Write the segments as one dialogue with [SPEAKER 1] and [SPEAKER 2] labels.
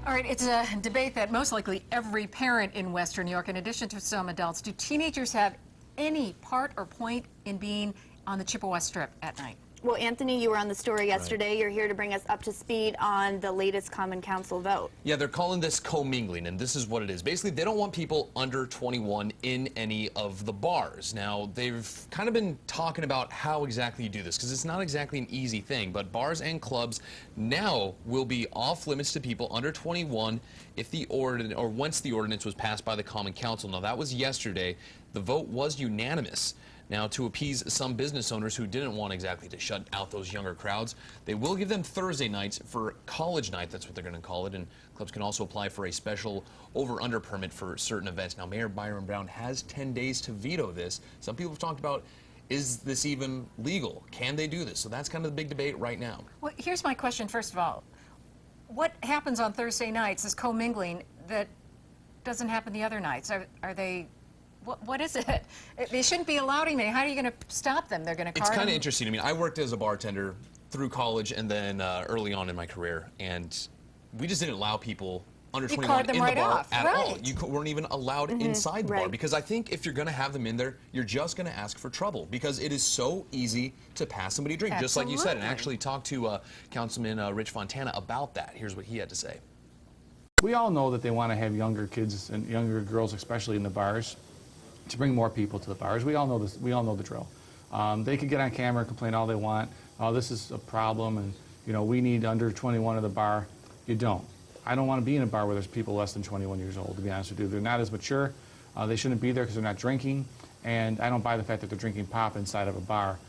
[SPEAKER 1] All right, it's a debate that most likely every parent in Western New York, in addition to some adults, do teenagers have any part or point in being on the Chippewa Strip at night?
[SPEAKER 2] Well, Anthony, you were on the story yesterday. You're here to bring us up to speed on the latest Common Council vote.
[SPEAKER 3] Yeah, they're calling this commingling, and this is what it is. Basically, they don't want people under 21 in any of the bars. Now, they've kind of been talking about how exactly you do this, because it's not exactly an easy thing, but bars and clubs now will be off limits to people under 21 if the ordinance, or once the ordinance was passed by the Common Council. Now, that was yesterday. The vote was unanimous. Now, to appease some business owners who didn't want exactly to shut out those younger crowds, they will give them Thursday nights for college night. That's what they're going to call it. And clubs can also apply for a special over-under permit for certain events. Now, Mayor Byron Brown has 10 days to veto this. Some people have talked about, is this even legal? Can they do this? So that's kind of the big debate right now.
[SPEAKER 1] Well, here's my question, first of all. What happens on Thursday nights, this commingling, that doesn't happen the other nights? Are they... What is it? They shouldn't be allowed anything. How are you going to stop them? They're going to card
[SPEAKER 3] It's kind
[SPEAKER 1] them?
[SPEAKER 3] of interesting. I mean, I worked as a bartender through college and then early on in my career, and we just didn't allow people under 21 in the
[SPEAKER 1] right
[SPEAKER 3] bar
[SPEAKER 1] off.
[SPEAKER 3] at
[SPEAKER 1] Right.
[SPEAKER 3] all. You weren't even allowed inside the bar,
[SPEAKER 2] Right.
[SPEAKER 3] because I think if you're going to have them in there, you're just going to ask for trouble, because it is so easy to pass somebody a drink, just like you said, and actually talk to Councilman Rich Fontana about that. Here's what he had to say.
[SPEAKER 4] We all know that they want to have younger kids and younger girls, especially in the bars, to bring more people to the bars. We all know this. We all know the drill. They could get on camera and complain all they want. Oh, this is a problem, and you know we need under 21 at the bar. You don't. I don't want to be in a bar where there's people less than 21 years old. To be honest with you, they're not as mature. They shouldn't be there because they're not drinking, and I don't buy the fact that they're drinking pop inside of a bar.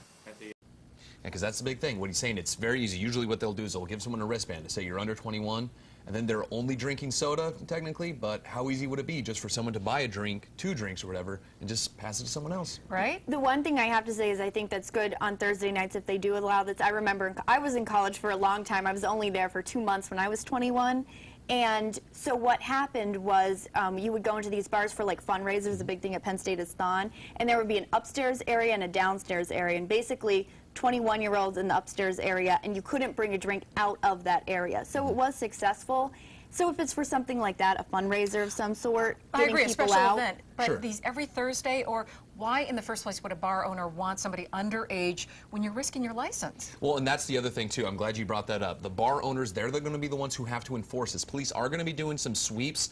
[SPEAKER 3] Because that's the big thing. What he's saying, it's very easy. Usually what they'll do is they'll give someone a wristband to say you're under 21, and then they're only drinking soda, technically, but how easy would it be just for someone to buy a drink, 2 drinks or whatever, and just pass it to someone else?
[SPEAKER 1] Right?
[SPEAKER 2] The one thing I have to say is I think that's good on Thursday nights if they do allow this. I remember I was in college for a long time. I was only there for 2 months when I was 21. And so what happened was you would go into these bars for like fundraisers. The big thing at Penn State is Thon. And there would be an upstairs area and a downstairs area. And basically 21-year-olds in the upstairs area, and you couldn't bring a drink out of that area. So it was successful. So if it's for something like that, a fundraiser of some sort,
[SPEAKER 1] I
[SPEAKER 2] getting
[SPEAKER 1] agree, a
[SPEAKER 2] people
[SPEAKER 1] special
[SPEAKER 2] out.
[SPEAKER 1] event. But
[SPEAKER 3] Sure.
[SPEAKER 1] these every Thursday, or why in the first place would a bar owner want somebody underage when you're risking your license?
[SPEAKER 3] Well, and that's the other thing, too. I'm glad you brought that up. The bar owners, they're going to be the ones who have to enforce this. Police are going to be doing some sweeps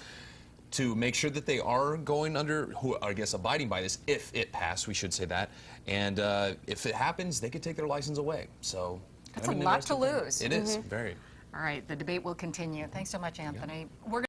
[SPEAKER 3] to make sure that they are going under, who I guess abiding by this, if it passed, we should say that. And if it happens, they could take their license away. So
[SPEAKER 1] That's a lot to lose.
[SPEAKER 3] It is, very.
[SPEAKER 1] All right, the debate will continue. Thanks so much, Anthony. We're